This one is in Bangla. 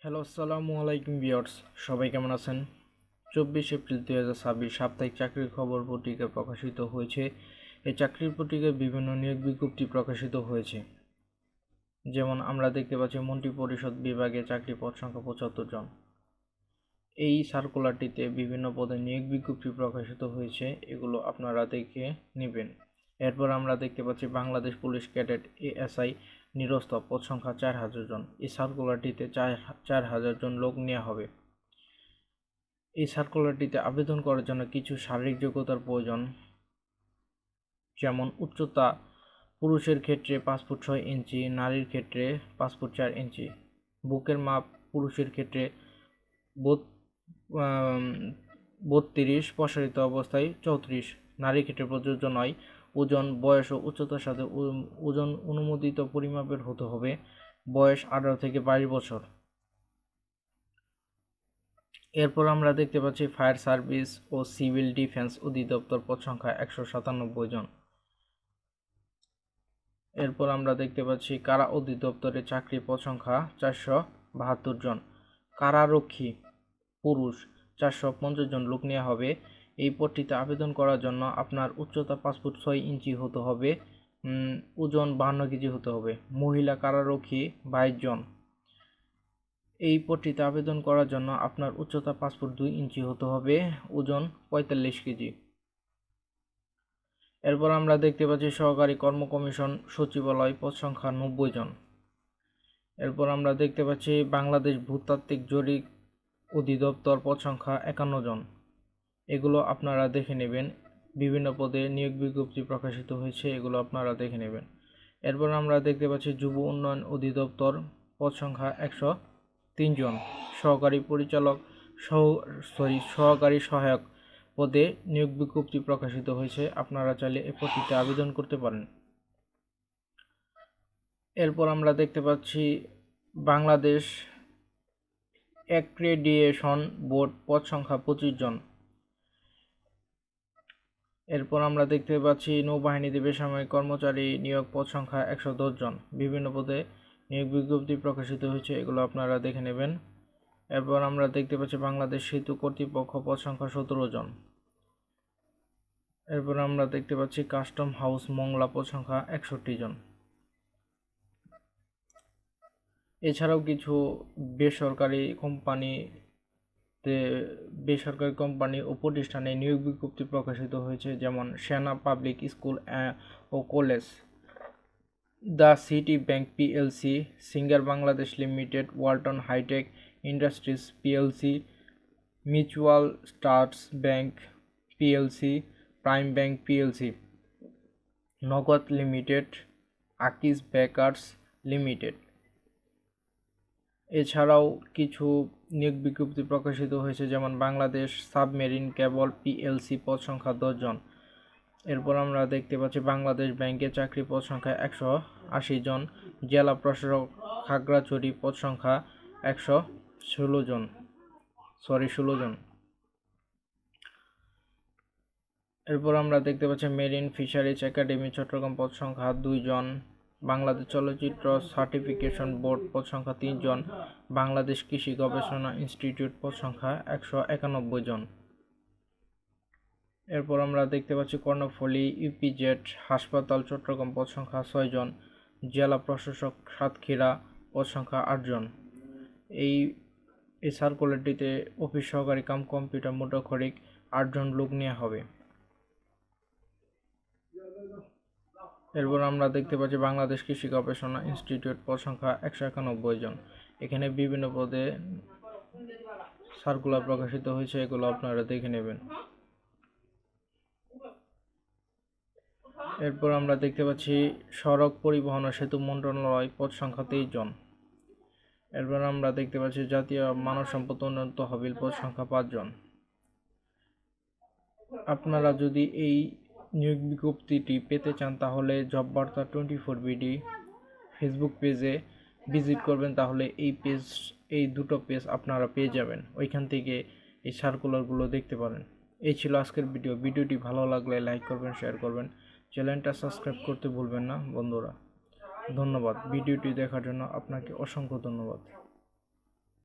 হ্যালো, আসসালামু আলাইকুম ভিউয়ার্স। সবাই কেমন আছেন? 24 এপ্রিল 2026 সাপ্তাহিক চাকরির খবর পত্রিকায় প্রকাশিত হয়েছে। এই চাকরির পত্রিকায় বিভিন্ন নিয়োগ বিজ্ঞপ্তি প্রকাশিত হয়েছে। যেমন আমরা দেখতে পাচ্ছি মন্ত্রী পরিষদ বিভাগে চাকরি পদ সংখ্যা 75 জন। এই সার্কুলারটিতে বিভিন্ন পদে নিয়োগ বিজ্ঞপ্তি প্রকাশিত হয়েছে, এগুলো আপনারা দেখে নেবেন। এরপর আমরা দেখতে পাচ্ছি বাংলাদেশ পুলিশ ক্যাডেট এএসআই নিরস্ত, পদ সংখ্যা 4000 জন। এই সার্কুলারটিতে 4000 জন লোক নেওয়া হবে। এই সার্কুলারটিতে আবেদন করার জন্য কিছু শারীরিক যোগ্যতার প্রয়োজন, যেমন উচ্চতা পুরুষের ক্ষেত্রে 5 ফুট 6 ইঞ্চি, নারীর ক্ষেত্রে 5 ফুট 4 ইঞ্চি। বুকের মাপ পুরুষের ক্ষেত্রে 32, প্রসারিত অবস্থায় 34, নারীর ক্ষেত্রে প্রযোজ্য নয়। ওজন, বয়স ও উচ্চতার সাথে ওজন অনুমোদিত পরিমাপের হতে হবে। বয়স 18 থেকে 22 বছর। এরপর আমরা দেখতে পাচ্ছি ফায়ার সার্ভিস ও সিভিল ডিফেন্স অধিদপ্তর, পদ সংখ্যা 197 জন। এরপর আমরা দেখতে পাচ্ছি কারা অধিদপ্তরে চাকরি, পদ সংখ্যা 472 জন। কারারক্ষী পুরুষ 450 জন লোক নেওয়া হবে। এই পদটিতে আবেদন করার জন্য আপনার উচ্চতা 5 ফুট 6 ইঞ্চি হতে হবে, ওজন 52 কেজি হতে হবে। মহিলা কারারক্ষী 22 জন। এই পদটিতে আবেদন করার জন্য আপনার উচ্চতা 5 ফুট 2 ইঞ্চি হতে হবে, ওজন 45 কেজি। এরপর আমরা দেখতে পাচ্ছি সহকারী কর্ম কমিশন সচিবালয়, পদ সংখ্যা 90 জন। এরপর আমরা দেখতে পাচ্ছি বাংলাদেশ ভূতাত্ত্বিক জরিপ অধিদপ্তর, পদ সংখ্যা 51 জন। এগুলো আপনারা দেখে নেবেন। বিভিন্ন পদে নিয়োগ বিজ্ঞপ্তি প্রকাশিত হয়েছে, এগুলো আপনারা দেখে নেবেন। এরপর আমরা দেখতে পাচ্ছি যুব উন্নয়ন অধিদপ্তর, পদ সংখ্যা 103 জন। সহকারী পরিচালক সহকারী সহায়ক পদে নিয়োগ বিজ্ঞপ্তি প্রকাশিত হয়েছে, আপনারা চাইলে এই পদটিতে আবেদন করতে পারেন। এরপর আমরা দেখতে পাচ্ছি বাংলাদেশ অ্যাক্রেডিটেশন বোর্ড, পদ সংখ্যা 25 জন। এরপর আমরা দেখতে পাচ্ছি নৌবাহিনীতে বেসামরিক কর্মচারী নিয়োগ, পদ সংখ্যা 110 জন। বিভিন্ন পদে নিয়োগ বিজ্ঞপ্তি প্রকাশিত হয়েছে, এগুলো আপনারা দেখে নেবেন। এরপর আমরা দেখতে পাচ্ছি বাংলাদেশ সেতু কর্তৃপক্ষ, পদ সংখ্যা 17 জন। এরপর আমরা দেখতে পাচ্ছি কাস্টম হাউস মংলা, পদ সংখ্যা 61 জন। এছাড়াও কিছু বেসরকারি কোম্পানি ও প্রতিষ্ঠানে নিয়োগ বিজ্ঞপ্তি প্রকাশিত হয়েছে, যেমন সেনা পাবলিক স্কুল ও College, the City Bank PLC, Singer Bangladesh Limited, Walton Hitech Industries PLC, Mutual Stars Bank PLC, Prime Bank PLC, Nagad Limited, Akij Bakers Limited. এছাড়াও কিছু নিয়োগ বিজ্ঞপ্তি প্রকাশিত হয়েছে, যেমন বাংলাদেশ সাবমেরিন কেবল পিএলসি, পদ সংখ্যা 10 জন। এরপর আমরা দেখতে পাচ্ছি বাংলাদেশ ব্যাংকে চাকরি, পদ সংখ্যা 180 জন। জেলা প্রশাসক খাগড়াছড়ি, পদ সংখ্যা 16 জন। এরপর আমরা দেখতে পাচ্ছি মেরিন ফিশারিজ একাডেমি চট্টগ্রাম, পদ সংখ্যা 2 জন। বাংলাদেশ চলচ্চিত্র সার্টিফিকেশন বোর্ড, পদ সংখ্যা 3 জন। বাংলাদেশ কৃষি গবেষণা ইনস্টিটিউট, পদ সংখ্যা 191 জন। এরপর আমরা দেখতে পাচ্ছি কর্ণফুলী ইপিজেড হাসপাতাল চট্টগ্রাম, পদ সংখ্যা 6 জন। জেলা প্রশাসক সাতক্ষীরা, পদ সংখ্যা 8 জন। এই সার্কুলারটিতে অফিস সহকারী কাম কম্পিউটার মোটরখরিক 8 জন লোক নেওয়া হবে। এরপর আমরা দেখতে পাচ্ছি বাংলাদেশ কৃষি গবেষণা ইনস্টিটিউট, পদ সংখ্যা 191 জন। এখানে বিভিন্ন পদে সার্কুলার প্রকাশিত হয়েছে, এগুলো আপনারা দেখে নেবেন। এরপর আমরা দেখতে পাচ্ছি সড়ক পরিবহন ও সেতু মন্ত্রণালয়, পদ সংখ্যা 23 জন। এরপর আমরা দেখতে পাচ্ছি জাতীয় মানব সম্পদ উন্নয়ন তহবিল, পদ সংখ্যা 5 জন। আপনারা যদি এই নিয়োগ বিজ্ঞপ্তিটি পেতে চান তাহলে জব বার্তা 24 বিডি ফেসবুক পেজে ভিজিট করবেন, তাহলে এই দুটো পেজ আপনারা পেয়ে যাবেন। ওইখান থেকে এই সার্কুলারগুলো দেখতে পারেন। এই ছিল আজকের ভিডিওটি ভালো লাগলে লাইক করবেন, শেয়ার করবেন, চ্যানেলটা সাবস্ক্রাইব করতে ভুলবেন না বন্ধুরা। ধন্যবাদ। ভিডিওটি দেখার জন্য আপনাকে অসংখ্য ধন্যবাদ।